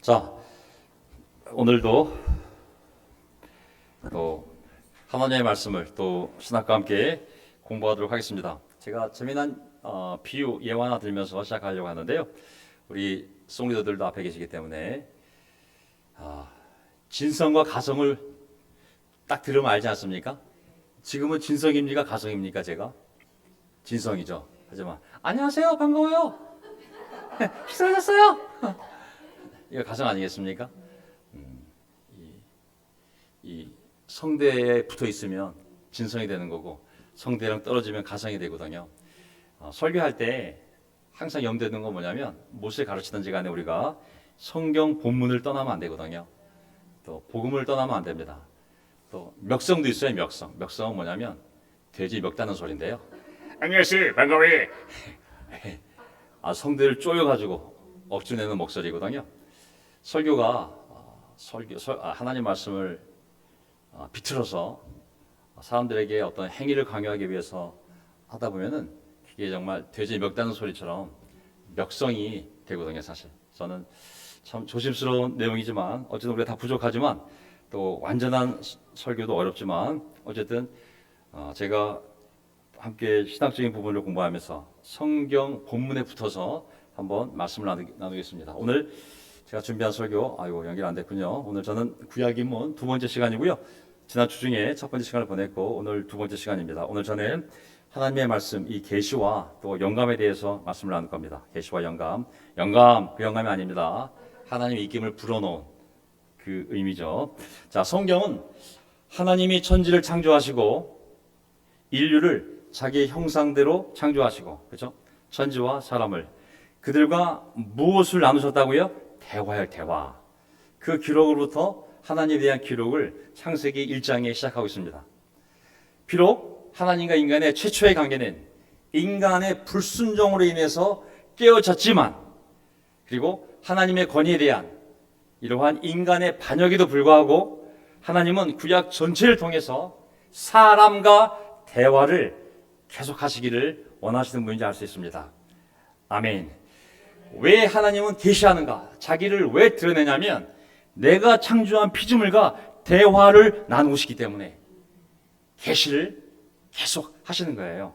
자, 오늘도 또 하나님의 말씀을 또 신학과 함께 공부하도록 하겠습니다. 제가 재미난 비유 예화 하나 들면서 시작하려고 하는데요. 우리 송리더들도 앞에 계시기 때문에 진성과 가성을 딱 들으면 알지 않습니까? 지금은 진성입니까? 가성입니까? 제가? 진성이죠. 하지만 안녕하세요, 반가워요. 식사하셨어요? 이거 가성 아니겠습니까? 이 성대에 붙어 있으면 진성이 되는 거고 성대랑 떨어지면 가성이 되거든요. 설교할 때 항상 염두에 건 뭐냐면 무엇을 가르치든지 간에 우리가 성경 본문을 떠나면 안 되거든요. 또 복음을 떠나면 안 됩니다. 또 멱성도 있어요. 멱성은 뭐냐면 돼지 멱다는 소리인데요. 안녕하세요, 반가워요. 성대를 쪼여가지고 억지 내는 목소리거든요. 설교가 하나님 말씀을 비틀어서 사람들에게 어떤 행위를 강요하기 위해서 하다 보면은 그게 정말 돼지 멱다는 소리처럼 멱성이 되거든요. 사실 저는 참 조심스러운 내용이지만 어쨌든 우리가 다 부족하지만 또 완전한 설교도 어렵지만 어쨌든 제가 함께 신학적인 부분을 공부하면서 성경 본문에 붙어서 한번 말씀을 나누겠습니다. 오늘 제가 준비한 설교, 연결 안 됐군요. 오늘 저는 구약 입문 두 번째 시간이고요. 지난 주 중에 첫 번째 시간을 보냈고 오늘 두 번째 시간입니다. 오늘 저는 하나님의 말씀, 이 계시와 또 영감에 대해서 말씀을 나눌 겁니다. 계시와 영감, 그 영감이 아닙니다. 하나님의 입김을 불어넣은 그 의미죠. 자, 성경은 하나님이 천지를 창조하시고 인류를 자기의 형상대로 창조하시고, 그렇죠? 천지와 사람을 그들과 무엇을 나누셨다고요? 대화예요, 대화. 그 기록으로부터 하나님에 대한 기록을 창세기 1장에 시작하고 있습니다. 비록 하나님과 인간의 최초의 관계는 인간의 불순종으로 인해서 깨어졌지만, 그리고 하나님의 권위에 대한 이러한 인간의 반역에도 불구하고 하나님은 구약 전체를 통해서 사람과 대화를 계속하시기를 원하시는 분인지 알 수 있습니다. 아멘. 왜 하나님은 계시하는가? 자기를 왜 드러내냐면 내가 창조한 피조물과 대화를 나누시기 때문에 계시를 계속 하시는 거예요.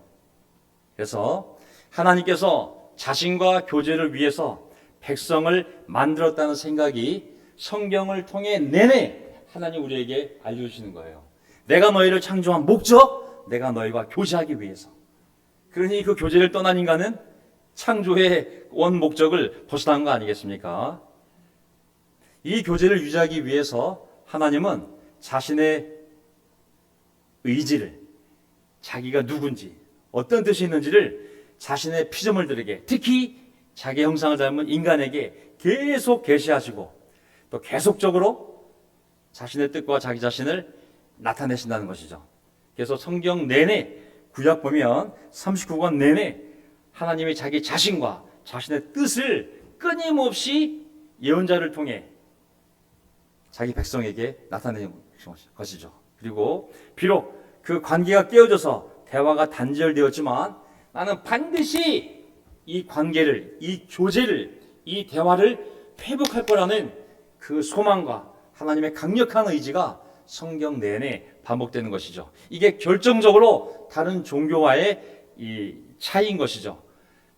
그래서 하나님께서 자신과 교제를 위해서 백성을 만들었다는 생각이 성경을 통해 내내 하나님 우리에게 알려주시는 거예요. 내가 너희를 창조한 목적, 내가 너희와 교제하기 위해서. 그러니 그 교제를 떠난 인간은 창조의 원 목적을 벗어난 거 아니겠습니까? 이 교제를 유지하기 위해서 하나님은 자신의 의지를, 자기가 누군지, 어떤 뜻이 있는지를 자신의 피조물들에게, 특히 자기 형상을 닮은 인간에게 계속 계시하시고 또 계속적으로 자신의 뜻과 자기 자신을 나타내신다는 것이죠. 그래서 성경 내내, 구약 보면 39권 내내 하나님이 자기 자신과 자신의 뜻을 끊임없이 예언자를 통해 자기 백성에게 나타내는 것이죠. 그리고 비록 그 관계가 깨어져서 대화가 단절되었지만 나는 반드시 이 관계를, 이 교제를, 이 대화를 회복할 거라는 그 소망과 하나님의 강력한 의지가 성경 내내 반복되는 것이죠. 이게 결정적으로 다른 종교와의 이 차이인 것이죠.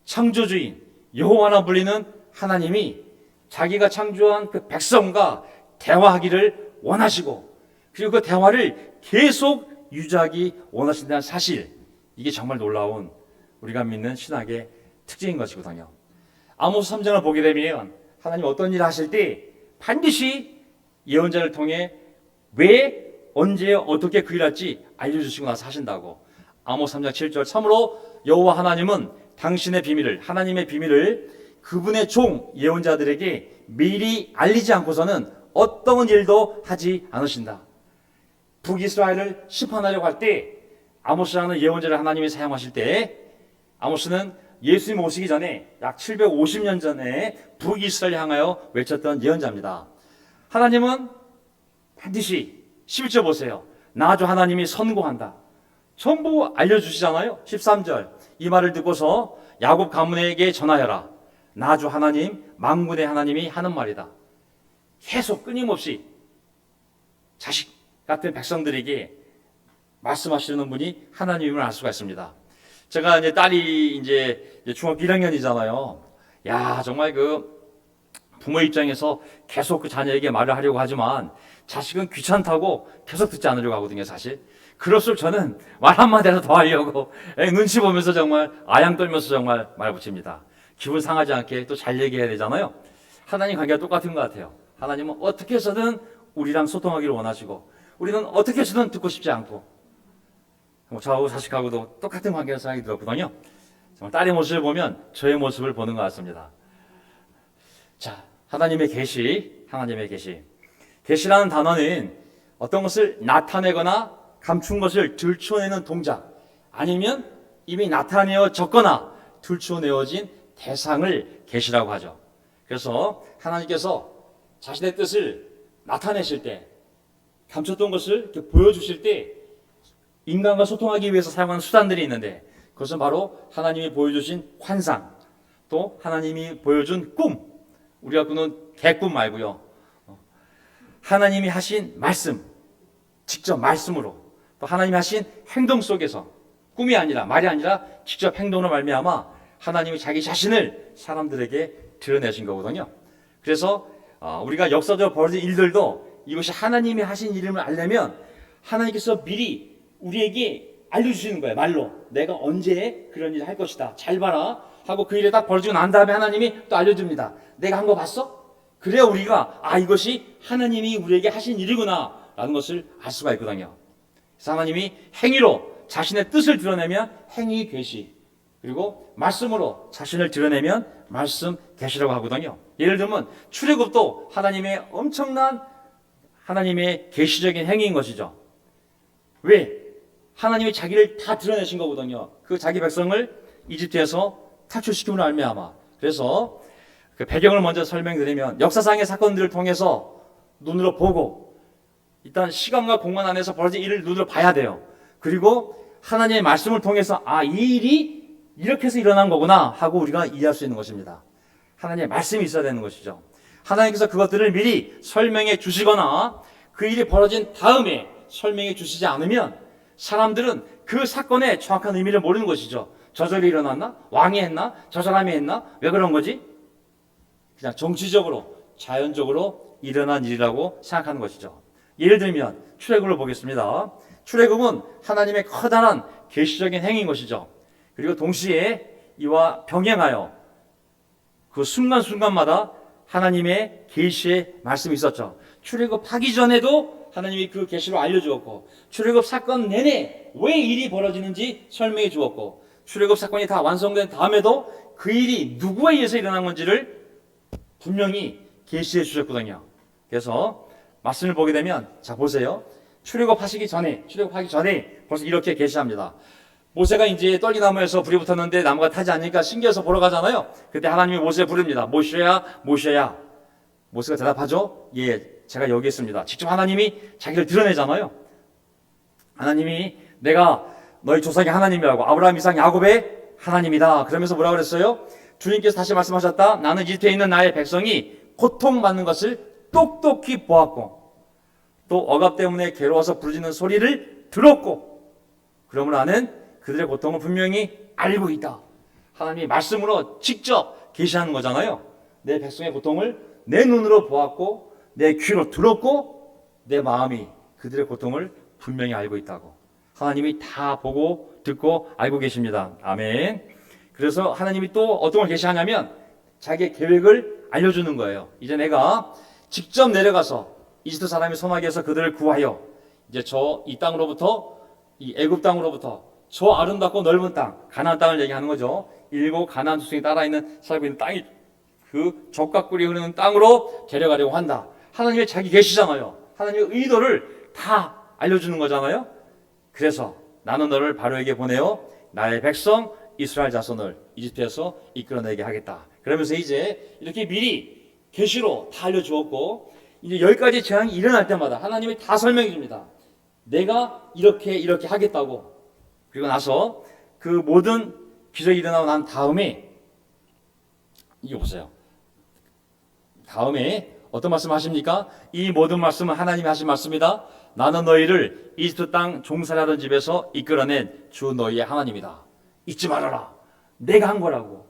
창조주인 여호와라 불리는 하나님이 자기가 창조한 그 백성과 대화하기를 원하시고 그리고 그 대화를 계속 유지하기 원하신다는 사실, 이게 정말 놀라운 우리가 믿는 신학의 특징인 것이거든요. 아모스 3장을 보게 되면 하나님 어떤 일을 하실 때 반드시 예언자를 통해 왜, 언제, 어떻게 그 일을 할지 알려주시고 나서 하신다고. 아모스 3장 7절, 참으로 여호와 하나님은 당신의 비밀을, 하나님의 비밀을 그분의 종 예언자들에게 미리 알리지 않고서는 어떤 일도 하지 않으신다. 북이스라엘을 심판하려고 할 때 아모스라는 예언자를 하나님이 사용하실 때, 아모스는 예수님 오시기 전에 약 750년 전에 북이스라엘 향하여 외쳤던 예언자입니다. 하나님은 반드시 11절 보세요. 나 주 하나님이 선고한다. 전부 알려주시잖아요. 13절, 이 말을 듣고서 야곱 가문에게 전하여라. 나 주 하나님, 만군의 하나님이 하는 말이다. 계속 끊임없이 자식 같은 백성들에게 말씀하시는 분이 하나님임을 알 수가 있습니다. 제가 이제 딸이 이제 중학교 1학년이잖아요. 야, 정말 그 부모 입장에서 계속 그 자녀에게 말을 하려고 하지만 자식은 귀찮다고 계속 듣지 않으려고 하거든요, 사실. 그럴수록 저는 말 한마디라도 더 하려고 눈치 보면서 정말 아양 떨면서 정말 말 붙입니다. 기분 상하지 않게 또 잘 얘기해야 되잖아요. 하나님 관계가 똑같은 것 같아요. 하나님은 어떻게 해서든 우리랑 소통하기를 원하시고 우리는 어떻게 해서든 듣고 싶지 않고 저하고 자식하고도 똑같은 관계가 생각이 들었거든요. 정말 딸의 모습을 보면 저의 모습을 보는 것 같습니다. 자, 하나님의 계시, 하나님의 계시. 계시라는 단어는 어떤 것을 나타내거나 감춘 것을 들추어내는 동작, 아니면 이미 나타내어졌거나 들추어내어진 대상을 계시라고 하죠. 그래서 하나님께서 자신의 뜻을 나타내실 때, 감췄던 것을 이렇게 보여주실 때 인간과 소통하기 위해서 사용하는 수단들이 있는데 그것은 바로 하나님이 보여주신 환상, 또 하나님이 보여준 꿈, 우리가 꾸는 개꿈 말고요. 하나님이 하신 말씀, 직접 말씀으로, 또 하나님이 하신 행동 속에서 꿈이 아니라 말이 아니라 직접 행동으로 말미암아 하나님이 자기 자신을 사람들에게 드러내신 거거든요. 그래서 우리가 역사적으로 벌어진 일들도 이것이 하나님이 하신 일임을 알려면 하나님께서 미리 우리에게 알려주시는 거예요. 말로 내가 언제 그런 일을 할 것이다, 잘 봐라 하고 그 일이 딱 벌어지고 난 다음에 하나님이 또 알려줍니다. 내가 한 거 봤어? 그래야 우리가 이것이 하나님이 우리에게 하신 일이구나 라는 것을 알 수가 있거든요. 그래서 하나님이 행위로 자신의 뜻을 드러내면 행위 계시, 그리고 말씀으로 자신을 드러내면 말씀 계시라고 하거든요. 예를 들면 출애굽도 하나님의 엄청난 하나님의 계시적인 행위인 것이죠. 왜? 하나님이 자기를 다 드러내신 거거든요. 그 자기 백성을 이집트에서 탈출시킴으로 말미암아. 그래서 그 배경을 먼저 설명드리면 역사상의 사건들을 통해서 눈으로 보고 일단 시간과 공간 안에서 벌어진 일을 눈으로 봐야 돼요. 그리고 하나님의 말씀을 통해서 이 일이 이렇게 해서 일어난 거구나 하고 우리가 이해할 수 있는 것입니다. 하나님의 말씀이 있어야 되는 것이죠. 하나님께서 그것들을 미리 설명해 주시거나 그 일이 벌어진 다음에 설명해 주시지 않으면 사람들은 그 사건의 정확한 의미를 모르는 것이죠. 저절로 일어났나? 왕이 했나? 저 사람이 했나? 왜 그런 거지? 그냥 정치적으로 자연적으로 일어난 일이라고 생각하는 것이죠. 예를 들면 출애굽을 보겠습니다. 출애굽은 하나님의 커다란 계시적인 행위인 것이죠. 그리고 동시에 이와 병행하여 그 순간순간마다 하나님의 계시의 말씀이 있었죠. 출애굽하기 전에도 하나님이 그 계시로 알려주었고, 출애굽 사건 내내 왜 일이 벌어지는지 설명해 주었고, 출애굽 사건이 다 완성된 다음에도 그 일이 누구에 의해서 일어난 건지를 분명히 계시해 주셨거든요. 그래서 말씀을 보게 되면 자 보세요. 출애굽하기 전에 벌써 이렇게 계시합니다. 모세가 이제 떨기나무에서 불이 붙었는데 나무가 타지 않으니까 신기해서 보러 가잖아요. 그때 하나님이 모세 부릅니다. 모세야, 모세야. 모세가 대답하죠. 예, 제가 여기 있습니다. 직접 하나님이 자기를 드러내잖아요. 하나님이 내가 너희 조상의 하나님이라고, 아브라함, 이삭, 야곱의 하나님이다. 그러면서 뭐라고 그랬어요? 주님께서 다시 말씀하셨다. 나는 이집트에 있는 나의 백성이 고통받는 것을 똑똑히 보았고 또 억압 때문에 괴로워서 부르짖는 소리를 들었고 그러므로 나는 그들의 고통을 분명히 알고 있다. 하나님이 말씀으로 직접 계시하는 거잖아요. 내 백성의 고통을 내 눈으로 보았고 내 귀로 들었고 내 마음이 그들의 고통을 분명히 알고 있다고. 하나님이 다 보고 듣고 알고 계십니다. 아멘. 그래서 하나님이 또 어떤 걸 계시하냐면 자기의 계획을 알려주는 거예요. 이제 내가 직접 내려가서 이집트 사람이 소나기에서 그들을 구하여 이제 이 땅으로부터 이 애굽 땅으로부터 저 아름답고 넓은 땅 가나안 땅을 얘기하는 거죠. 일곱 가나안 족속이 따라 있는 살고 있는 땅이 그 젖과 꿀이 흐르는 땅으로 데려가려고 한다. 하나님의 자기 계시잖아요. 하나님의 의도를 다 알려주는 거잖아요. 그래서 나는 너를 바로에게 보내어 나의 백성 이스라엘 자손을 이집트에서 이끌어내게 하겠다. 그러면서 이제 이렇게 미리 계시로 다 알려주었고 이제 10가지 재앙이 일어날 때마다 하나님이 다 설명해 줍니다. 내가 이렇게 하겠다고. 그리고 나서 그 모든 기적이 일어나고 난 다음에 이게 보세요. 다음에 어떤 말씀 하십니까? 이 모든 말씀은 하나님이 하신 말씀이다. 나는 너희를 이집트 땅 종살이하던 집에서 이끌어낸 주 너희의 하나님이다. 잊지 말아라. 내가 한 거라고.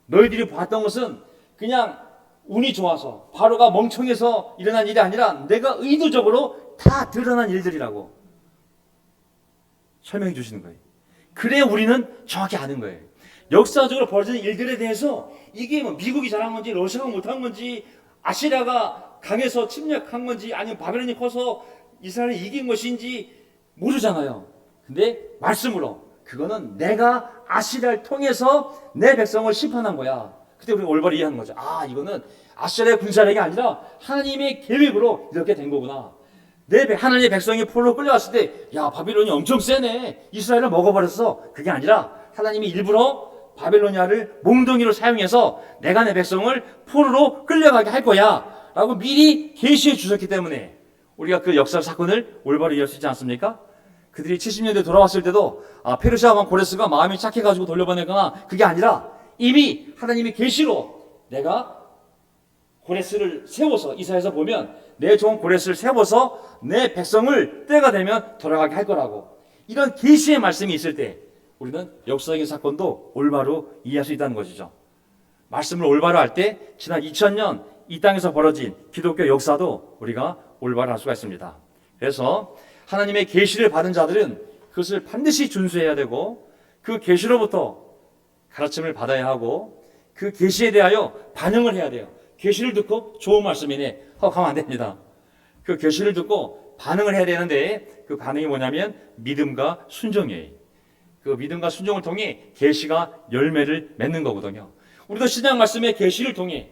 너희들이 봤던 것은 그냥 운이 좋아서 바로가 멍청해서 일어난 일이 아니라 내가 의도적으로 다 드러난 일들이라고 설명해 주시는 거예요. 그래 우리는 정확히 아는 거예요. 역사적으로 벌어진 일들에 대해서 이게 뭐 미국이 잘한 건지 러시아가 못한 건지 아시리아가 강해서 침략한 건지 아니면 바벨론이 커서 이스라엘이 이긴 것인지 모르잖아요. 근데 말씀으로 그거는 내가 아시리아를 통해서 내 백성을 심판한 거야. 그때 우리가 올바로 이해하는 거죠. 아, 이거는 아시리아의 군사력이 아니라 하나님의 계획으로 이렇게 된 거구나. 하나님의 백성이 포로로 끌려왔을 때, 야, 바빌론이 엄청 세네. 이스라엘을 먹어버렸어. 그게 아니라 하나님이 일부러 바벨로니아를 몽둥이로 사용해서 내가 내 백성을 포로로 끌려가게 할 거야. 라고 미리 계시해 주셨기 때문에 우리가 그 역사 사건을 올바로 이해할 수 있지 않습니까? 그들이 70년대 돌아왔을 때도 페르시아 왕 고레스가 마음이 착해가지고 돌려보내거나 그게 아니라 이미 하나님의 계시로 내가 고레스를 세워서 이사야에서 보면 내 종 고레스를 세워서 내 백성을 때가 되면 돌아가게 할 거라고 이런 계시의 말씀이 있을 때 우리는 역사적인 사건도 올바로 이해할 수 있다는 것이죠. 말씀을 올바로 할 때 지난 2000년 이 땅에서 벌어진 기독교 역사도 우리가 올바로 할 수가 있습니다. 그래서 하나님의 계시를 받은 자들은 그것을 반드시 준수해야 되고 그 계시로부터 가르침을 받아야 하고 그 계시에 대하여 반응을 해야 돼요. 계시를 듣고 좋은 말씀이네 하고 가면 안 됩니다. 그 계시를 듣고 반응을 해야 되는데 그 반응이 뭐냐면 믿음과 순종이에요. 그 믿음과 순종을 통해 계시가 열매를 맺는 거거든요. 우리도 신약 말씀의 계시를 통해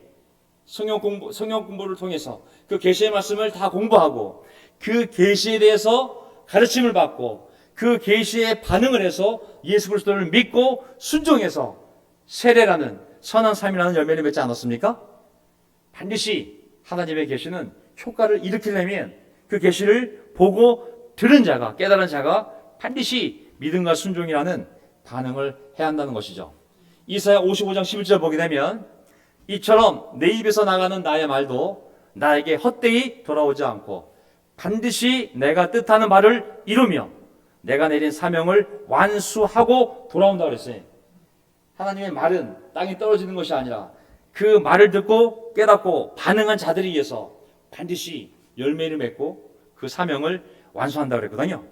성경 공부를 통해서 그 계시의 말씀을 다 공부하고 그 계시에 대해서 가르침을 받고 그 계시에 반응을 해서 예수 그리스도를 믿고 순종해서 세례라는 선한 삶이라는 열매를 맺지 않았습니까? 반드시 하나님의 계시는 효과를 일으키려면 그 계시를 보고 들은 자가 깨달은 자가 반드시 믿음과 순종이라는 반응을 해야 한다는 것이죠. 이사야 55장 11절 보게 되면 이처럼 내 입에서 나가는 나의 말도 나에게 헛되이 돌아오지 않고 반드시 내가 뜻하는 말을 이루며 내가 내린 사명을 완수하고 돌아온다고 그랬어요. 하나님의 말은 땅에 떨어지는 것이 아니라 그 말을 듣고 깨닫고 반응한 자들에 의해서 반드시 열매를 맺고 그 사명을 완수한다고 그랬거든요.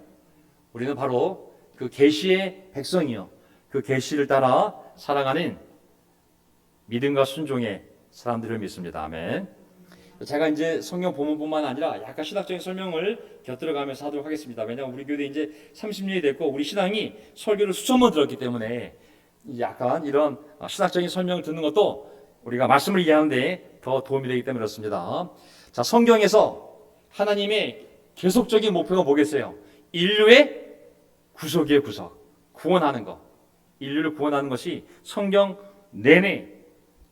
우리는 바로 그 계시의 백성이요. 그 계시를 따라 살아가는 믿음과 순종의 사람들을 믿습니다. 아멘. 제가 이제 성경 본문뿐만 아니라 약간 신학적인 설명을 곁들여가면서 하도록 하겠습니다. 왜냐하면 우리 교회 이제 30년이 됐고 우리 신앙이 설교를 수천 번 들었기 때문에 약간 이런 신학적인 설명을 듣는 것도 우리가 말씀을 이해하는데 더 도움이 되기 때문에 그렇습니다. 자, 성경에서 하나님의 계속적인 목표가 뭐겠어요? 인류의 구속이에요, 구속. 구원하는 것. 인류를 구원하는 것이 성경 내내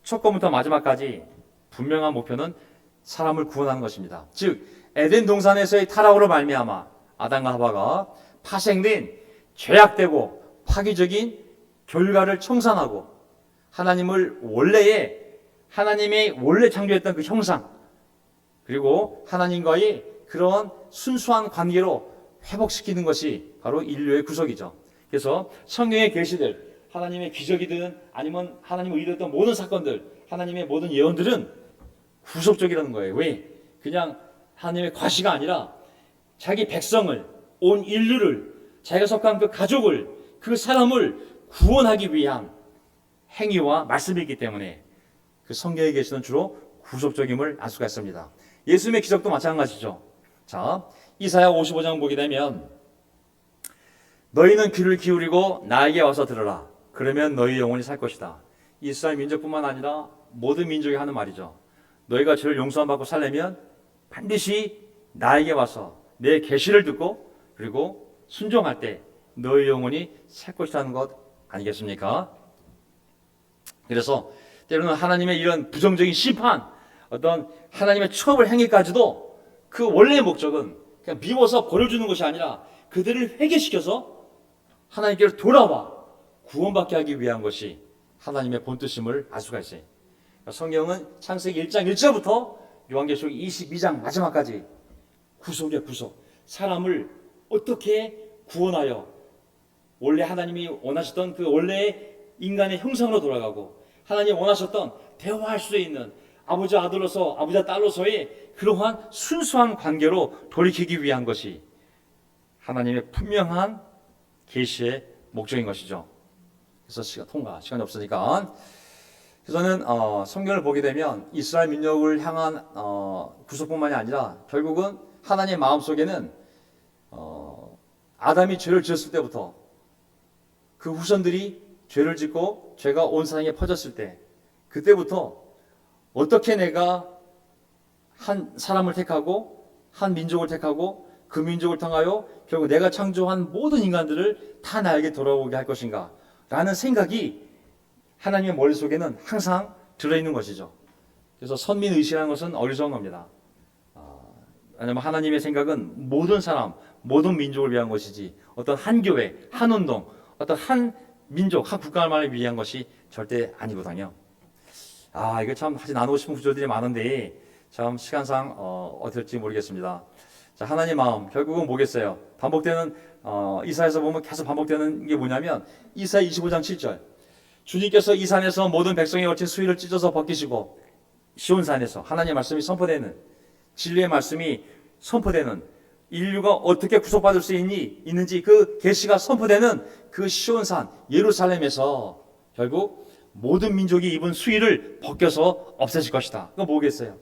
첫 번부터 마지막까지 분명한 목표는 사람을 구원하는 것입니다. 즉 에덴 동산에서의 타락으로 말미암아 아담과 하와가 파생된 죄악되고 파괴적인 결과를 청산하고 하나님의 원래 창조했던 그 형상 그리고 하나님과의 그런 순수한 관계로 회복시키는 것이 바로 인류의 구속이죠. 그래서 성경의 계시들 하나님의 기적이든 아니면 하나님의 의도했던 모든 사건들 하나님의 모든 예언들은 구속적이라는 거예요. 왜? 그냥 하나님의 과시가 아니라 자기 백성을 온 인류를 자기가 속한 그 가족을 그 사람을 구원하기 위한 행위와 말씀이기 때문에 그 성경에 계시는 주로 구속적임을 알 수가 있습니다. 예수님의 기적도 마찬가지죠. 자, 이사야 55장 보게 되면 너희는 귀를 기울이고 나에게 와서 들으라. 그러면 너희 영혼이 살 것이다. 이스라엘 민족뿐만 아니라 모든 민족이 하는 말이죠. 너희가 죄를 용서함 받고 살려면 반드시 나에게 와서 내 계시를 듣고 그리고 순종할 때 너희 영혼이 살 것이라는 것 아니겠습니까? 그래서 때로는 하나님의 이런 부정적인 심판, 어떤 하나님의 처벌 행위까지도 그 원래의 목적은 그냥 미워서 버려주는 것이 아니라 그들을 회개시켜서 하나님께로 돌아와 구원받게 하기 위한 것이 하나님의 본뜻임을 알 수가 있어요. 성경은 창세기 1장 1절부터 요한계시록 22장 마지막까지 구속이야, 구속. 사람을 어떻게 구원하여 원래 하나님이 원하셨던 그 원래의 인간의 형상으로 돌아가고 하나님이 원하셨던 대화할 수 있는 아버지와 아들로서 아버지와 딸로서의 그러한 순수한 관계로 돌이키기 위한 것이 하나님의 분명한 계시의 목적인 것이죠. 그래서 시간이 없으니까 저는 성경을 보게 되면 이스라엘 민족을 향한 구속뿐만이 아니라 결국은 하나님의 마음속에는 아담이 죄를 지었을 때부터 그 후손들이 죄를 짓고 죄가 온 세상에 퍼졌을 때 그때부터 어떻게 내가 한 사람을 택하고 한 민족을 택하고 그 민족을 통하여 결국 내가 창조한 모든 인간들을 다 나에게 돌아오게 할 것인가 라는 생각이 하나님의 머릿속에는 항상 들어있는 것이죠. 그래서 선민의식이라는 것은 어리석은 겁니다. 왜냐하면 하나님의 생각은 모든 사람, 모든 민족을 위한 것이지 어떤 한 교회, 한 운동, 어떤 한 민족, 한 국가만을 위한 것이 절대 아니거든요. 이거 참 사실 나누고 싶은 구절들이 많은데 참 시간상 어떨지 모르겠습니다. 자, 하나님 마음 결국은 뭐겠어요? 반복되는 이사야서 보면 계속 반복되는 게 뭐냐면 이사야 25장 7절 주님께서 이 산에서 모든 백성에 걸친 수위를 찢어서 벗기시고 시온산에서 하나님의 말씀이 선포되는 진리의 말씀이 선포되는 인류가 어떻게 구속받을 수 있는지 그 계시가 선포되는 그 시온산 예루살렘에서 결국 모든 민족이 입은 수위를 벗겨서 없애질 것이다. 그건 뭐겠어요?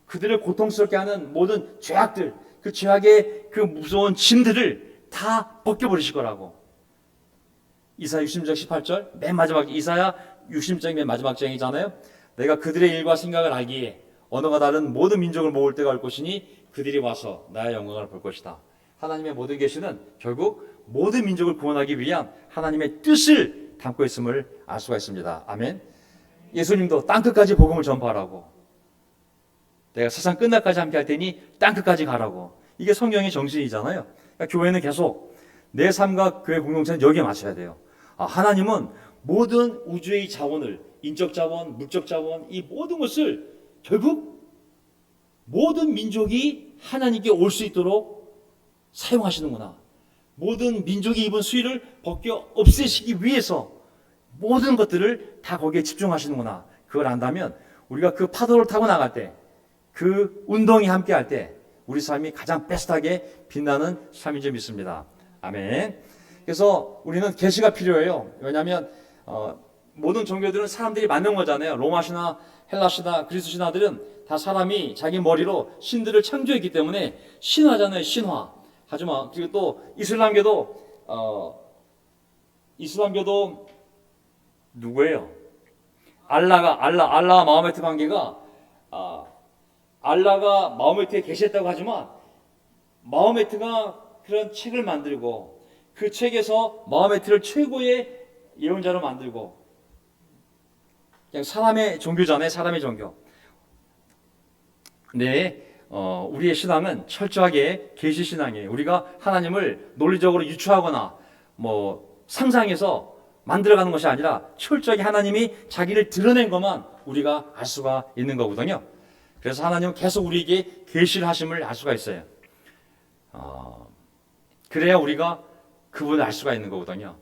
그들을 고통스럽게 하는 모든 죄악들, 그 죄악의 그 무서운 짐들을 다 벗겨버리실 거라고. 이사야 60장 18절 맨 마지막 이사야 60장 맨 마지막 장이잖아요. 내가 그들의 일과 생각을 알기에 언어가 다른 모든 민족을 모을 때가 올 것이니 그들이 와서 나의 영광을 볼 것이다. 하나님의 모든 계시는 결국 모든 민족을 구원하기 위한 하나님의 뜻을 담고 있음을 알 수가 있습니다. 아멘. 예수님도 땅끝까지 복음을 전파하라고. 내가 세상 끝날까지 함께 할 테니 땅끝까지 가라고. 이게 성경의 정신이잖아요. 그러니까 교회는 계속 내 삶과 교회 공동체는 여기에 맞춰야 돼요. 하나님은 모든 우주의 자원을 인적 자원, 물적 자원 이 모든 것을 결국 모든 민족이 하나님께 올 수 있도록 사용하시는구나. 모든 민족이 입은 수위를 벗겨 없애시기 위해서 모든 것들을 다 거기에 집중하시는구나. 그걸 안다면 우리가 그 파도를 타고 나갈 때 그 운동이 함께 할 때 우리 삶이 가장 베스트하게 빛나는 삶인 줄 믿습니다. 아멘. 그래서 우리는 계시가 필요해요. 왜냐하면 모든 종교들은 사람들이 만든 거잖아요. 로마 신화, 헬라 신화, 그리스 신화들은 다 사람이 자기 머리로 신들을 창조했기 때문에 신화잖아요. 신화. 하지만 그리고 또 이슬람교도 누구예요? 알라와 마호메트 관계가 알라가 마호메트에 계셨다고 하지만 마호메트가 그런 책을 만들고 그 책에서 마호메트를 최고의 예언자로 만들고 그냥 사람의 종교잖아요. 사람의 종교. 네, 우리의 신앙은 철저하게 계시 신앙이에요. 우리가 하나님을 논리적으로 유추하거나 상상해서 만들어가는 것이 아니라 철저하게 하나님이 자기를 드러낸 것만 우리가 알 수가 있는 거거든요. 그래서 하나님은 계속 우리에게 계시를 하심을 알 수가 있어요. 그래야 우리가 그분을 알 수가 있는 거거든요.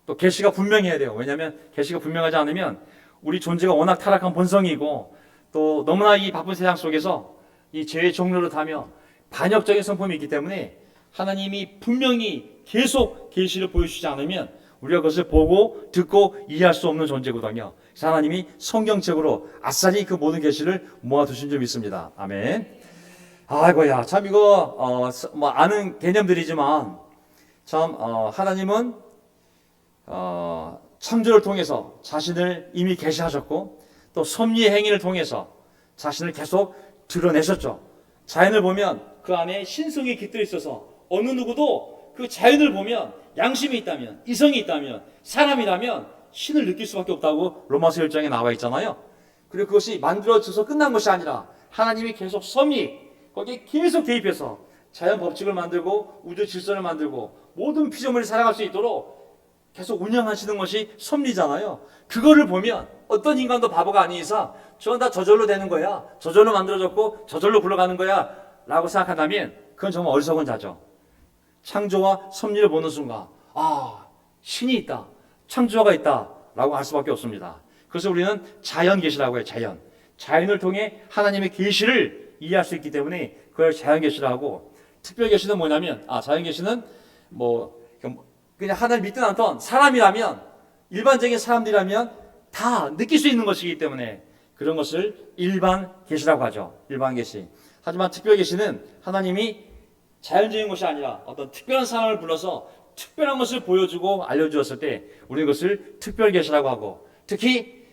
또 계시가 분명해야 돼요. 왜냐하면 계시가 분명하지 않으면 우리 존재가 워낙 타락한 본성이고 또 너무나 이 바쁜 세상 속에서 이 죄의 종로를 타며 반역적인 성품이 있기 때문에 하나님이 분명히 계속 계시를 보여주지 않으면 우리가 그것을 보고 듣고 이해할 수 없는 존재거든요. 그래서 하나님이 성경책으로 아싸리 그 모든 계시를 모아두신 줄 믿습니다. 아멘. 아이고야, 참 이거 아는 개념들이지만 참 하나님은 창조를 통해서 자신을 이미 계시하셨고 또 섭리의 행위를 통해서 자신을 계속 드러내셨죠. 자연을 보면 그 안에 신성이 깃들어 있어서 어느 누구도 그 자연을 보면 양심이 있다면, 이성이 있다면, 사람이라면 신을 느낄 수밖에 없다고 로마서 1장에 나와 있잖아요. 그리고 그것이 만들어져서 끝난 것이 아니라 하나님이 계속 섭리, 거기에 계속 개입해서 자연 법칙을 만들고 우주 질서를 만들고 모든 피조물이 살아갈 수 있도록 계속 운영하시는 것이 섭리잖아요. 그거를 보면 어떤 인간도 바보가 아닌 이상 저건 다 저절로 되는 거야, 저절로 만들어졌고 저절로 굴러가는 거야 라고 생각한다면 그건 정말 어리석은 자죠. 창조와 섭리를 보는 순간 신이 있다, 창조가 있다 라고 할 수밖에 없습니다. 그래서 우리는 자연 계시라고 해요. 자연을 통해 하나님의 계시를 이해할 수 있기 때문에 그걸 자연 계시라고 하고, 특별 계시는 뭐냐면 자연 계시는 그냥 하나님 믿든 않던 사람이라면, 일반적인 사람들이라면 다 느낄 수 있는 것이기 때문에 그런 것을 일반 계시라고 하죠. 일반 계시. 하지만 특별 계시는 하나님이 자연적인 것이 아니라 어떤 특별한 사람을 불러서 특별한 것을 보여주고 알려주었을 때 우리는 그것을 특별 계시라고 하고, 특히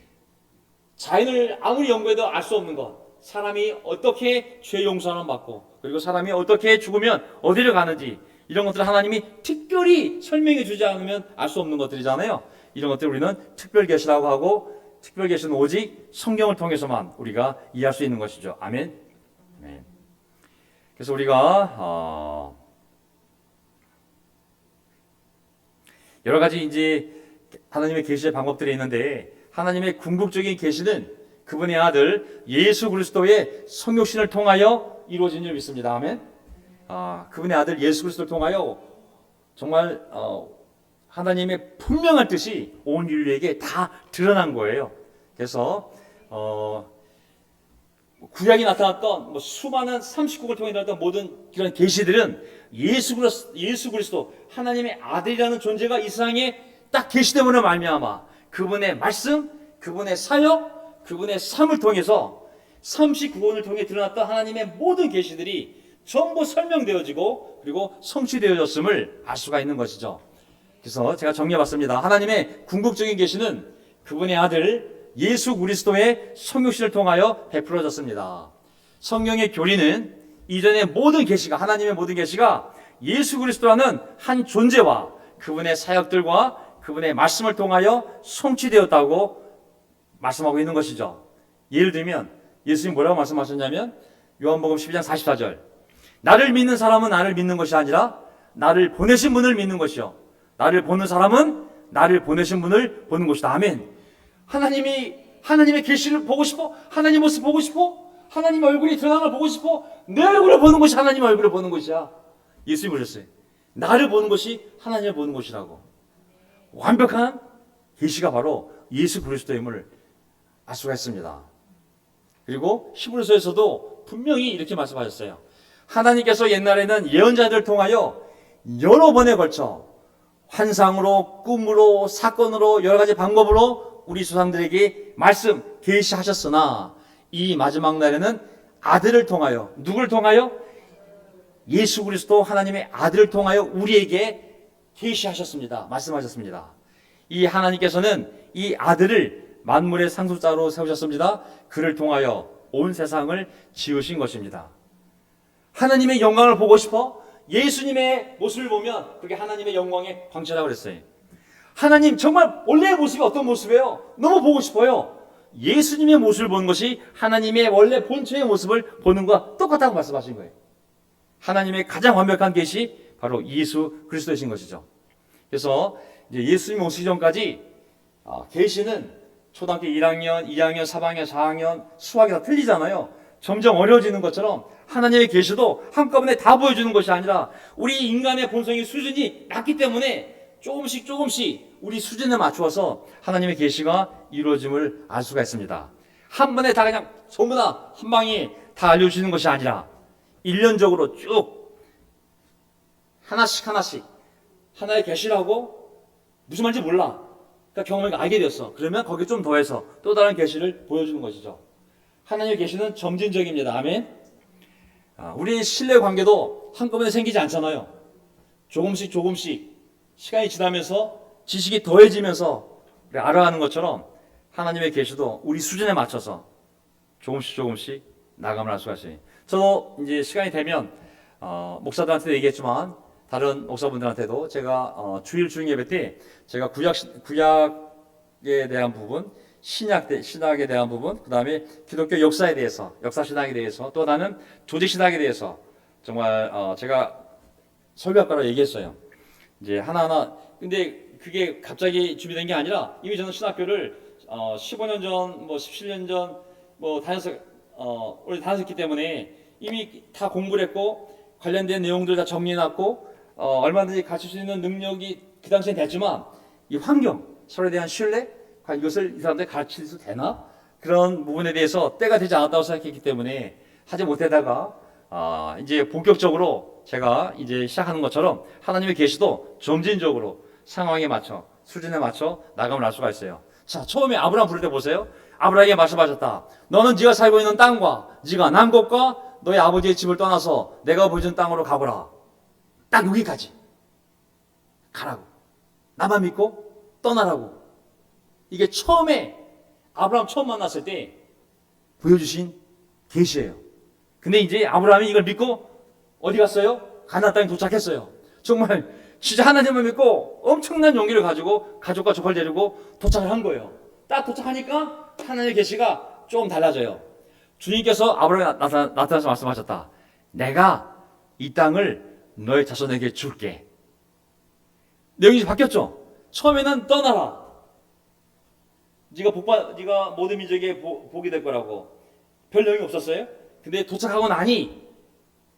자연을 아무리 연구해도 알 수 없는 것, 사람이 어떻게 죄 용서를 받고 그리고 사람이 어떻게 죽으면 어디를 가는지, 이런 것들을 하나님이 특별히 설명해 주지 않으면 알 수 없는 것들이잖아요. 이런 것들 우리는 특별 계시라고 하고, 특별 계시는 오직 성경을 통해서만 우리가 이해할 수 있는 것이죠. 아멘. 네. 그래서 우리가 여러 가지 이제 하나님의 계시의 방법들이 있는데, 하나님의 궁극적인 계시는 그분의 아들 예수 그리스도의 성육신을 통하여 이루어진 줄 믿습니다. 아멘. 그분의 아들 예수 그리스도를 통하여 정말 하나님의 분명한 뜻이 온 인류에게 다 드러난 거예요. 그래서 구약이 나타났던 수많은 39국을 통해 나타났던 모든 그런 계시들은 예수 그리스도 하나님의 아들이라는 존재가 이 세상에 딱 계시됨으로 말미암아 그분의 말씀, 그분의 사역, 그분의 삶을 통해서 39권을 통해 드러났던 하나님의 모든 계시들이 전부 설명되어지고 그리고 성취되어졌음을 알 수가 있는 것이죠. 그래서 제가 정리해봤습니다. 하나님의 궁극적인 계시는 그분의 아들 예수 그리스도의 성육신을 통하여 베풀어졌습니다. 성경의 교리는 이전의 모든 계시가, 하나님의 모든 계시가 예수 그리스도라는 한 존재와 그분의 사역들과 그분의 말씀을 통하여 성취되었다고 말씀하고 있는 것이죠. 예를 들면 예수님 뭐라고 말씀하셨냐면 요한복음 12장 44절, 나를 믿는 사람은 나를 믿는 것이 아니라 나를 보내신 분을 믿는 것이요, 나를 보는 사람은 나를 보내신 분을 보는 것이다. 아멘. 하나님의 계시를 보고 싶어? 하나님 모습 보고 싶어? 하나님의 얼굴이 드러난 걸 보고 싶어? 내 얼굴을 보는 것이 하나님의 얼굴을 보는 것이야. 예수님이 그러셨어요. 나를 보는 것이 하나님을 보는 것이라고. 완벽한 계시가 바로 예수 그리스도임을 알 수가 있습니다. 그리고 히브리서에서도 분명히 이렇게 말씀하셨어요. 하나님께서 옛날에는 예언자들을 통하여 여러 번에 걸쳐 환상으로, 꿈으로, 사건으로, 여러 가지 방법으로 우리 조상들에게 말씀, 계시하셨으나 이 마지막 날에는 아들을 통하여, 누구를 통하여? 예수 그리스도 하나님의 아들을 통하여 우리에게 계시하셨습니다. 말씀하셨습니다. 이 하나님께서는 이 아들을 만물의 상속자로 세우셨습니다. 그를 통하여 온 세상을 지으신 것입니다. 하나님의 영광을 보고 싶어? 예수님의 모습을 보면 그게 하나님의 영광의 광채라고 그랬어요. 하나님 정말 원래의 모습이 어떤 모습이에요? 너무 보고 싶어요. 예수님의 모습을 보는 것이 하나님의 원래 본체의 모습을 보는 것과 똑같다고 말씀하신 거예요. 하나님의 가장 완벽한 계시 바로 예수 그리스도이신 것이죠. 그래서 이제 예수님 오시기 전까지 계시는 초등학교 1학년, 2학년, 3학년, 4학년 수학이 다 틀리잖아요. 점점 어려워지는 것처럼 하나님의 계시도 한꺼번에 다 보여주는 것이 아니라 우리 인간의 본성의 수준이 낮기 때문에 조금씩 우리 수준에 맞추어서 하나님의 계시가 이루어짐을 알 수가 있습니다. 한 번에 다 그냥 전부 다 한 방에 다 알려주시는 것이 아니라 일련적으로 쭉 하나씩 하나의 계시라고 무슨 말인지 몰라. 그러니까 경험을 알게 되었어. 그러면 거기에 좀 더해서 또 다른 계시를 보여주는 것이죠. 하나님의 계시는 점진적입니다. 아멘. 우리의 신뢰 관계도 한꺼번에 생기지 않잖아요. 조금씩 시간이 지나면서 지식이 더해지면서 우리 알아가는 것처럼 하나님의 계시도 우리 수준에 맞춰서 조금씩 나감을 할 수가 있어요. 저도 이제 시간이 되면 목사들한테도 얘기했지만 다른 목사분들한테도 제가 주일 주일 예배 때 제가 구약에 대한 부분, 신학에 대한 부분, 그 다음에 기독교 역사에 대해서, 역사신학에 대해서, 또 하나는 조직신학에 대해서 정말 제가 설교학과로 얘기했어요. 이제 하나하나. 근데 그게 갑자기 준비된 게 아니라 이미 저는 신학교를 15년 전, 뭐 17년 전 뭐 오래 다녔기 때문에 이미 다 공부를 했고 관련된 내용들 다 정리해놨고 얼마든지 가르칠 수 있는 능력이 그 당시엔 됐지만 이 환경, 서로에 대한 신뢰, 이것을 이 사람들이 가르칠 수 되나? 그런 부분에 대해서 때가 되지 않았다고 생각했기 때문에 하지 못하다가 이제 본격적으로 제가 이제 시작하는 것처럼 하나님의 계시도 점진적으로 상황에 맞춰 수준에 맞춰 나감을 할 수가 있어요. 자, 처음에 아브라함 부를 때 보세요. 아브라함에게 말씀하셨다. 너는 네가 살고 있는 땅과 네가 난 곳과 너의 아버지의 집을 떠나서 내가 보여준 땅으로 가보라. 딱 여기까지 가라고. 나만 믿고 떠나라고. 이게 처음에 아브라함 처음 만났을 때 보여주신 계시예요. 근데 이제 아브라함이 이걸 믿고 어디 갔어요? 가나안 땅에 도착했어요. 정말 진짜 하나님을 믿고 엄청난 용기를 가지고 가족과 조카를 데리고 도착을 한 거예요. 딱 도착하니까 하나님의 계시가 좀 달라져요. 주님께서 아브라함에 나타나서 말씀하셨다. 내가 이 땅을 너의 자손에게 줄게. 내용이 바뀌었죠. 처음에는 떠나라. 네가 모든 민족에게 복이 될 거라고. 별 내용이 없었어요. 근데 도착하고 나니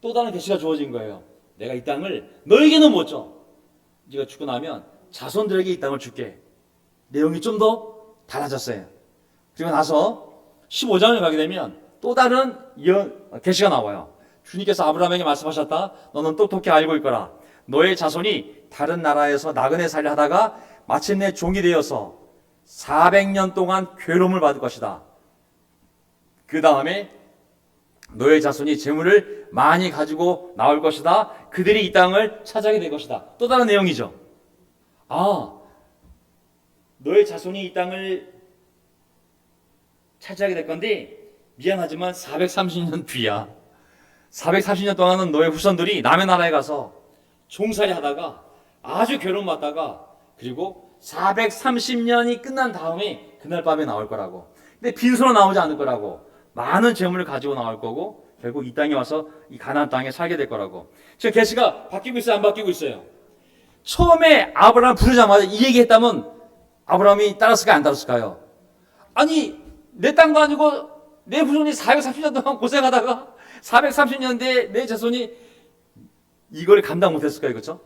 또 다른 계시가 주어진 거예요. 내가 이 땅을 너에게는 못 줘. 네가 죽고 나면 자손들에게 이 땅을 줄게. 내용이 좀 더 달라졌어요. 그리고 나서 15장을 가게 되면 또 다른 계시가 나와요. 주님께서 아브라함에게 말씀하셨다. 너는 똑똑히 알고 있거라. 너의 자손이 다른 나라에서 나그네 살려 하다가 마침내 종이 되어서 400년 동안 괴로움을 받을 것이다. 그 다음에 너의 자손이 재물을 많이 가지고 나올 것이다. 그들이 이 땅을 차지하게 될 것이다. 또 다른 내용이죠. 너의 자손이 이 땅을 차지하게 될 건데 미안하지만 430년 뒤야. 430년 동안은 너의 후손들이 남의 나라에 가서 종살이 하다가 아주 괴로움 받다가 그리고 430년이 끝난 다음에 그날 밤에 나올 거라고. 근데 빈손으로 나오지 않을 거라고. 많은 재물을 가지고 나올 거고 결국 이 땅에 와서 이 가나안 땅에 살게 될 거라고. 지금 계시가 바뀌고 있어요? 안 바뀌고 있어요? 처음에 아브라함 부르자마자 이 얘기했다면 아브라함이 따랐을까요? 안 따랐을까요? 아니 내 땅도 아니고 내 후손이 430년 동안 고생하다가 430년 뒤에 내 자손이 이걸 감당 못했을까요? 그렇죠?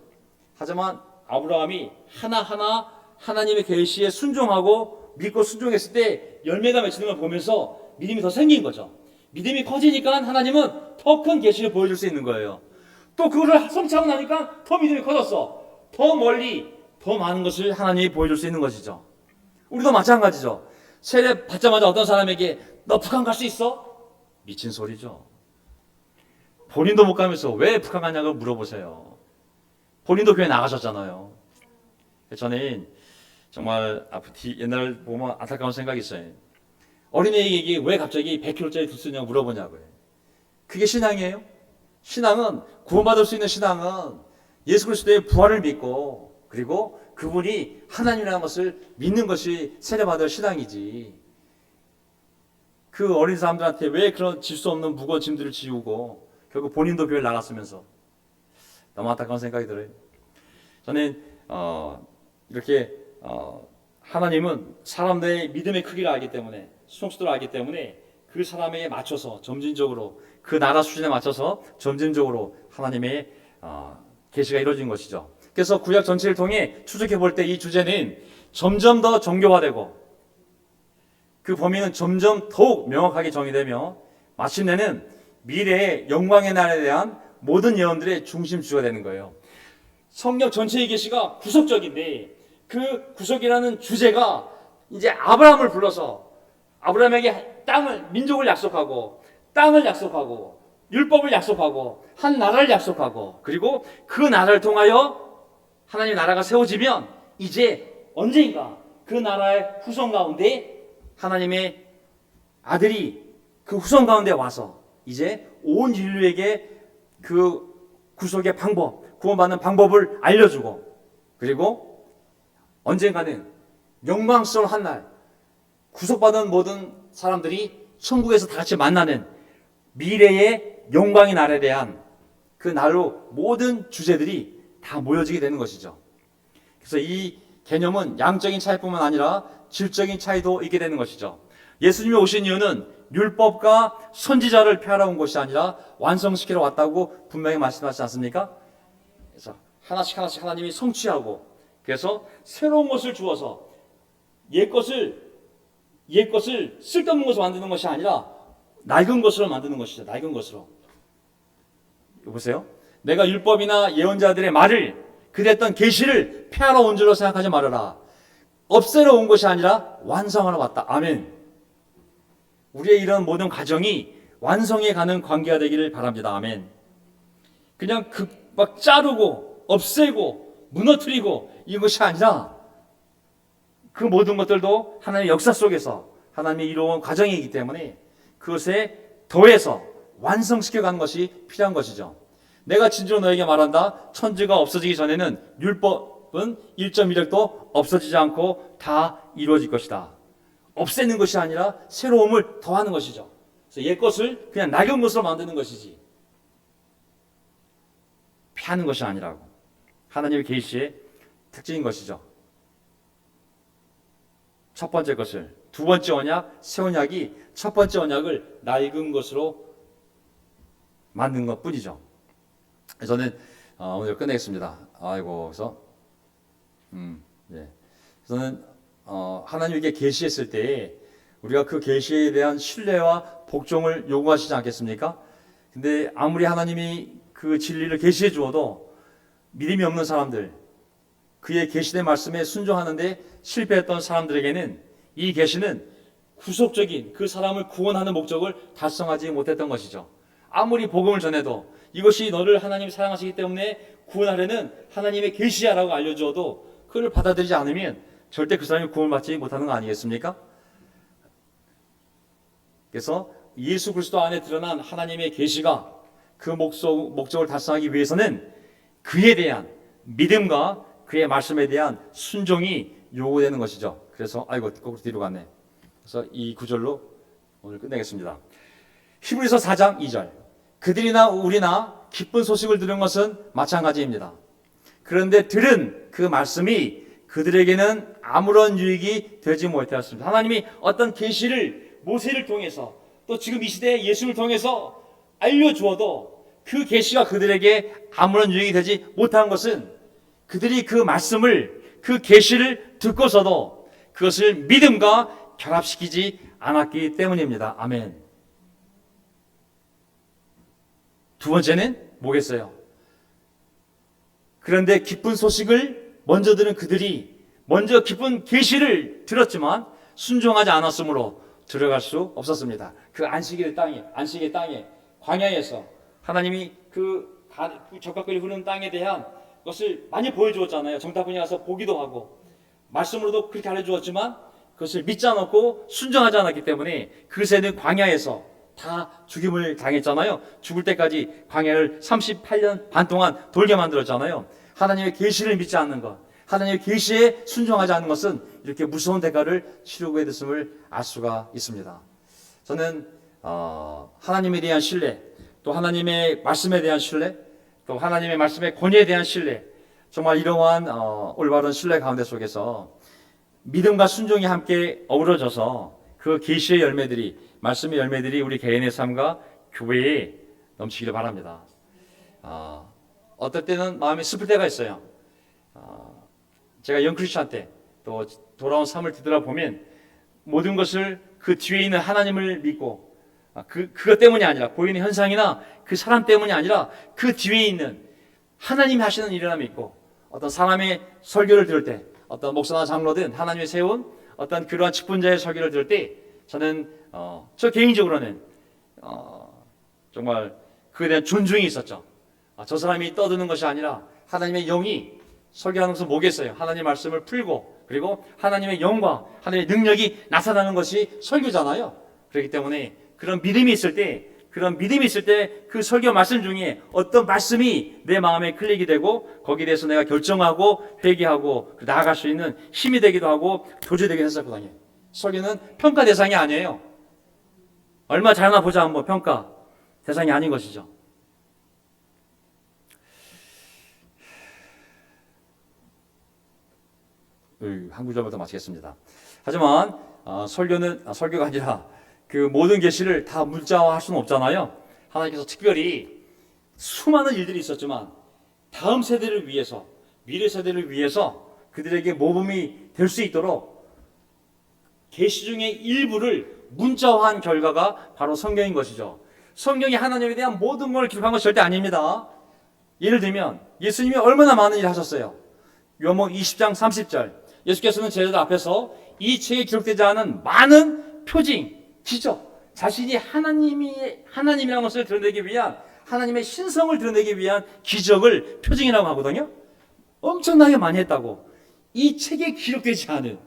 하지만 아브라함이 하나하나 하나님의 계시에 순종하고 믿고 순종했을 때 열매가 맺히는 걸 보면서 믿음이 더 생긴 거죠. 믿음이 커지니까 하나님은 더 큰 계시를 보여줄 수 있는 거예요. 또 그거를 성취하고 나니까 더 믿음이 커졌어. 더 멀리 더 많은 것을 하나님이 보여줄 수 있는 것이죠. 우리도 마찬가지죠. 세례 받자마자 어떤 사람에게 너 북한 갈 수 있어? 미친 소리죠. 본인도 못 가면서 왜 북한 가냐고 물어보세요. 본인도 교회 나가셨잖아요. 저는 정말 옛날 보면 안타까운 생각이 있어요. 어린애에게 왜 갑자기 100kg짜리 두 쓰냐고 물어보냐고요. 그게 신앙이에요? 신앙은 구원받을 수 있는 신앙은 예수 그리스도의 부활을 믿고 그리고 그분이 하나님이라는 것을 믿는 것이 세례받을 신앙이지. 그 어린 사람들한테 왜 그런 질 수 없는 무거운 짐들을 지우고 결국 본인도 교회를 나갔으면서 너무 안타까운 생각이 들어요. 저는 이렇게 하나님은 사람들의 믿음의 크기를 알기 때문에 수용수도를 알기 때문에 그 사람에 맞춰서 점진적으로 그 나라 수준에 맞춰서 점진적으로 하나님의 계시가 이루어진 것이죠. 그래서 구약 전체를 통해 추적해 볼 때 이 주제는 점점 더 정교화되고 그 범위는 점점 더욱 명확하게 정의되며 마침내는 미래의 영광의 날에 대한 모든 예언들의 중심주가 되는 거예요. 성경 전체의 계시가 구속적인데 그 구속이라는 주제가 이제 아브라함을 불러서 아브라함에게 민족을 약속하고 땅을 약속하고 율법을 약속하고 한 나라를 약속하고 그리고 그 나라를 통하여 하나님의 나라가 세워지면 이제 언젠가 그 나라의 후손 가운데 하나님의 아들이 그 후손 가운데 와서 이제 온 인류에게 그 구속의 방법, 구원받는 방법을 알려주고 그리고 언젠가는 영광스러운 한날 구속받은 모든 사람들이 천국에서 다 같이 만나는 미래의 영광의 날에 대한 그 날로 모든 주제들이 다 모여지게 되는 것이죠. 그래서 이 개념은 양적인 차이뿐만 아니라 질적인 차이도 있게 되는 것이죠. 예수님이 오신 이유는 율법과 선지자를 폐하러 온 것이 아니라 완성시키러 왔다고 분명히 말씀하시지 않습니까? 그래서 하나씩 하나씩 하나님이 성취하고, 그래서 새로운 것을 주어서 옛 것을 쓸데없는 것으로 만드는 것이 아니라 낡은 것으로 만드는 것이죠. 낡은 것으로. 보세요. 내가 율법이나 예언자들의 말을, 그랬던 계시를 폐하러 온 줄로 생각하지 말아라. 없애러 온 것이 아니라 완성하러 왔다. 아멘. 우리의 이런 모든 과정이 완성해 가는 관계가 되기를 바랍니다. 아멘. 그냥 막 자르고 없애고 무너뜨리고 이것이 아니라 그 모든 것들도 하나님의 역사 속에서 하나님이 이루어온 과정이기 때문에 그것에 더해서 완성시켜가는 것이 필요한 것이죠. 내가 진짜로 너에게 말한다. 천지가 없어지기 전에는 율법은 1.1획도 없어지지 않고 다 이루어질 것이다. 없애는 것이 아니라 새로움을 더하는 것이죠. 그래서 옛 것을 그냥 낡은 것으로 만드는 것이지 피하는 것이 아니라고. 하나님의 계시의 특징인 것이죠. 첫 번째 것을, 두 번째 언약, 새 언약이 첫 번째 언약을 낡은 것으로 만든 것 뿐이죠. 저는 오늘 끝내겠습니다. 그래서 저는 하나님에게 계시했을 때 우리가 그 계시에 대한 신뢰와 복종을 요구하시지 않겠습니까? 근데 아무리 하나님이 그 진리를 계시해 주어도 믿음이 없는 사람들, 그의 계시된 말씀에 순종하는데 실패했던 사람들에게는 이 계시는 구속적인 그 사람을 구원하는 목적을 달성하지 못했던 것이죠. 아무리 복음을 전해도 이것이 너를 하나님이 사랑하시기 때문에 구원하려는 하나님의 계시야라고 알려주어도 그걸 받아들이지 않으면 절대 그 사람이 구원받지 못하는 거 아니겠습니까? 그래서 예수 그리스도 안에 드러난 하나님의 계시가 그 목적을 달성하기 위해서는 그에 대한 믿음과 그의 말씀에 대한 순종이 요구되는 것이죠. 그래서 거꾸로 뒤로 갔네. 그래서 이 구절로 오늘 끝내겠습니다. 히브리서 4장 2절. 그들이나 우리나 기쁜 소식을 들은 것은 마찬가지입니다. 그런데 들은 그 말씀이 그들에게는 아무런 유익이 되지 못하였습니다. 하나님이 어떤 계시를 모세를 통해서 또 지금 이 시대에 예수를 통해서 알려주어도 그 계시가 그들에게 아무런 유익이 되지 못한 것은 그들이 그 말씀을, 그 계시를 듣고서도 그것을 믿음과 결합시키지 않았기 때문입니다. 아멘. 두 번째는 뭐겠어요? 그런데 기쁜 소식을 먼저 들은 그들이 먼저 기쁜 계시를 들었지만 순종하지 않았으므로 들어갈 수 없었습니다. 그 안식의 땅에 광야에서 하나님이 그 적각거리 흐르는 땅에 대한 것을 많이 보여주었잖아요. 정탐꾼이 가서 보기도 하고 말씀으로도 그렇게 알려주었지만 그것을 믿지 않았고 순종하지 않았기 때문에 그 세는 광야에서 다 죽임을 당했잖아요. 죽을 때까지 광야를 38년 반 동안 돌게 만들었잖아요. 하나님의 계시를 믿지 않는 것, 하나님의 계시에 순종하지 않는 것은 이렇게 무서운 대가를 치르게 됐음을 알 수가 있습니다. 저는 하나님에 대한 신뢰, 또 하나님의 말씀에 대한 신뢰, 또 하나님의 말씀의 권위에 대한 신뢰, 정말 이러한 올바른 신뢰 가운데 속에서 믿음과 순종이 함께 어우러져서 그 계시의 열매들이, 말씀의 열매들이 우리 개인의 삶과 교회에 넘치기를 바랍니다. 어떨 때는 마음이 슬플 때가 있어요. 제가 영크리스찬 때 또 돌아온 삶을 뒤돌아보면 모든 것을 그 뒤에 있는 하나님을 믿고 그것 때문이 아니라 보이는 현상이나 그 사람 때문이 아니라 그 뒤에 있는 하나님이 하시는 일이라 믿고 어떤 사람의 설교를 들을 때 어떤 목사나 장로든 하나님이 세운 어떤 그러한 직분자의 설교를 들을 때 저는 저 개인적으로는 정말 그에 대한 존중이 있었죠. 저 사람이 떠드는 것이 아니라 하나님의 영이 설교하는 것은 뭐겠어요? 하나님의 말씀을 풀고 그리고 하나님의 영과 하나님의 능력이 나타나는 것이 설교잖아요. 그렇기 때문에 그런 믿음이 있을 때 그 설교 말씀 중에 어떤 말씀이 내 마음에 클릭이 되고 거기에 대해서 내가 결정하고 회개하고 나아갈 수 있는 힘이 되기도 하고 도주 되기도 했었거든요. 설교는 평가 대상이 아니에요. 얼마 잘하나 보자 한번 평가 대상이 아닌 것이죠. 한 구절만 더 마치겠습니다. 하지만 설교가 아니라 그 모든 계시를 다 문자화할 수는 없잖아요. 하나님께서 특별히 수많은 일들이 있었지만 다음 세대를 위해서, 미래 세대를 위해서 그들에게 모범이 될 수 있도록 계시 중의 일부를 문자화한 결과가 바로 성경인 것이죠. 성경이 하나님에 대한 모든 걸 기록한 것이 절대 아닙니다. 예를 들면 예수님이 얼마나 많은 일을 하셨어요. 요한복음 20장 30절, 예수께서는 제자들 앞에서 이 책에 기록되지 않은 많은 표징, 기적, 자신이 하나님이라는 것을 드러내기 위한, 하나님의 신성을 드러내기 위한 기적을 표징이라고 하거든요. 엄청나게 많이 했다고. 이 책에 기록되지 않은,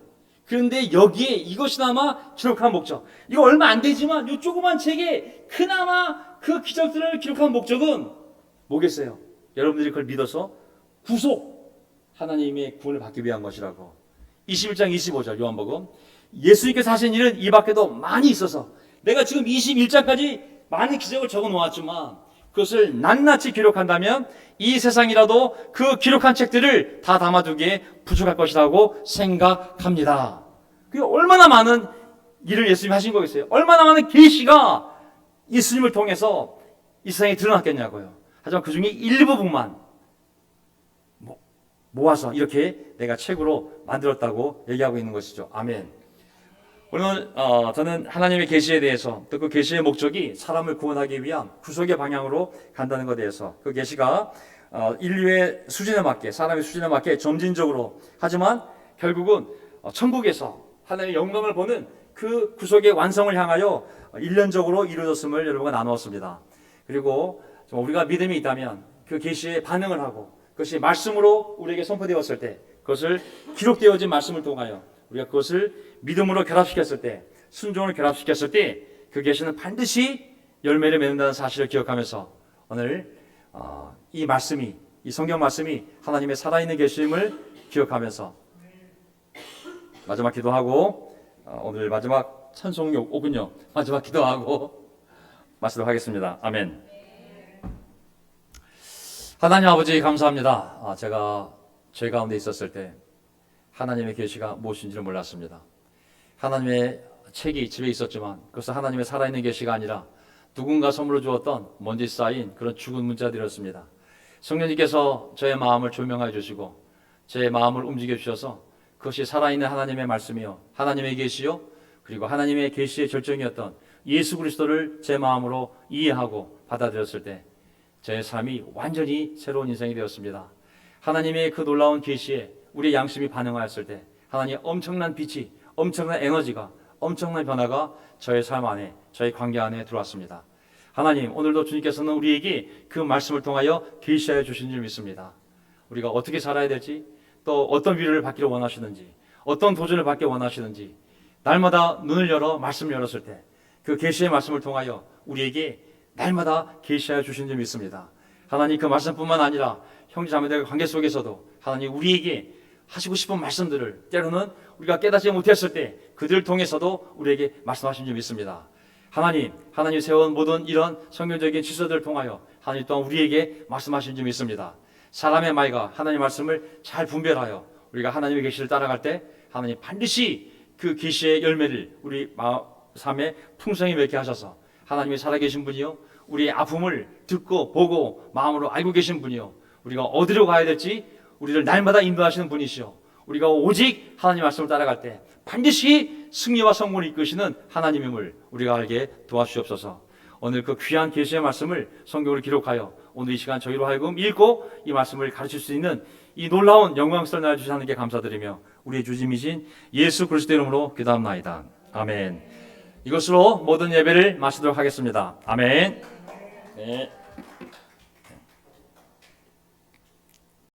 그런데 여기에 이것이나마 기록한 목적, 이거 얼마 안 되지만 이 조그만 책에 그나마 그 기적들을 기록한 목적은 뭐겠어요? 여러분들이 그걸 믿어서 구속, 하나님의 구원을 받기 위한 것이라고. 21장 25절 요한복음, 예수님께서 하신 일은 이 밖에도 많이 있어서 내가 지금 21장까지 많은 기적을 적어 놓았지만 그것을 낱낱이 기록한다면 이 세상이라도 그 기록한 책들을 다 담아두기에 부족할 것이라고 생각합니다. 그게 얼마나 많은 일을 예수님이 하신 거겠어요? 얼마나 많은 계시가 예수님을 통해서 이 세상에 드러났겠냐고요. 하지만 그 중에 일부분만 모아서 이렇게 내가 책으로 만들었다고 얘기하고 있는 것이죠. 아멘. 오늘 저는 하나님의 계시에 대해서, 또 그 계시의 목적이 사람을 구원하기 위한 구속의 방향으로 간다는 것에 대해서, 그 계시가 인류의 수준에 맞게, 사람의 수준에 맞게 점진적으로, 하지만 결국은 천국에서 하나님의 영광을 보는 그 구속의 완성을 향하여 일련적으로 이루어졌음을 여러분과 나누었습니다. 그리고 우리가 믿음이 있다면 그 계시에 반응을 하고 그것이 말씀으로 우리에게 선포되었을 때, 그것을 기록되어진 말씀을 통하여 우리가 그것을 믿음으로 결합시켰을 때, 순종을 결합시켰을 때 그 계시는 반드시 열매를 맺는다는 사실을 기억하면서 오늘 이 말씀이, 이 성경 말씀이 하나님의 살아있는 계심을 기억하면서 마지막 기도하고, 오늘 마지막 찬송곡 오군요. 마지막 기도하고 마치도록 하겠습니다. 아멘. 하나님 아버지 감사합니다. 제가 죄 가운데 있었을 때 하나님의 계시가 무엇인지를 몰랐습니다. 하나님의 책이 집에 있었지만 그것은 하나님의 살아있는 계시가 아니라 누군가 선물로 주었던 먼지 쌓인 그런 죽은 문자들이었습니다. 성령님께서 저의 마음을 조명하여 주시고 제 마음을 움직여 주셔서 그것이 살아있는 하나님의 말씀이요, 하나님의 계시요, 그리고 하나님의 계시의 결정이었던 예수 그리스도를 제 마음으로 이해하고 받아들였을 때 제 삶이 완전히 새로운 인생이 되었습니다. 하나님의 그 놀라운 계시에 우리의 양심이 반응하였을 때 하나님의 엄청난 빛이, 엄청난 에너지가, 엄청난 변화가 저의 삶 안에, 저의 관계 안에 들어왔습니다. 하나님, 오늘도 주님께서는 우리에게 그 말씀을 통하여 계시하여 주신 줄 믿습니다. 우리가 어떻게 살아야 될지, 또 어떤 위로를 받기를 원하시는지, 어떤 도전을 받기 원하시는지 날마다 눈을 열어 말씀을 열었을 때 그 계시의 말씀을 통하여 우리에게 날마다 계시하여 주신 줄 믿습니다. 하나님, 그 말씀뿐만 아니라 형제자매들의 관계 속에서도 하나님 우리에게 하시고 싶은 말씀들을 때로는 우리가 깨닫지 못했을 때 그들을 통해서도 우리에게 말씀하신 줄 믿습니다. 하나님 세운 모든 이런 성경적인 질서들을 통하여 하나님 또한 우리에게 말씀하신 줄 믿습니다. 사람의 말과 하나님의 말씀을 잘 분별하여 우리가 하나님의 계시를 따라갈 때 하나님 반드시 그 계시의 열매를 우리 삶에 풍성히 맺게 하셔서 하나님이 살아계신 분이요, 우리의 아픔을 듣고 보고 마음으로 알고 계신 분이요, 우리가 어디로 가야 될지 우리를 날마다 인도하시는 분이시요, 우리가 오직 하나님 말씀을 따라갈 때 반드시 승리와 성공을 이끄시는 하나님임을 우리가 알게 도와주시옵소서. 오늘 그 귀한 계시의 말씀을 성경으로 기록하여 오늘 이 시간 저희로 하여금 읽고 이 말씀을 가르칠 수 있는 이 놀라운 영광스러운 날 주시는 하나님께 감사드리며 우리의 주님이신 예수 그리스도의 이름으로 기도합나이다. 아멘. 이것으로 모든 예배를 마치도록 하겠습니다. 아멘. 네.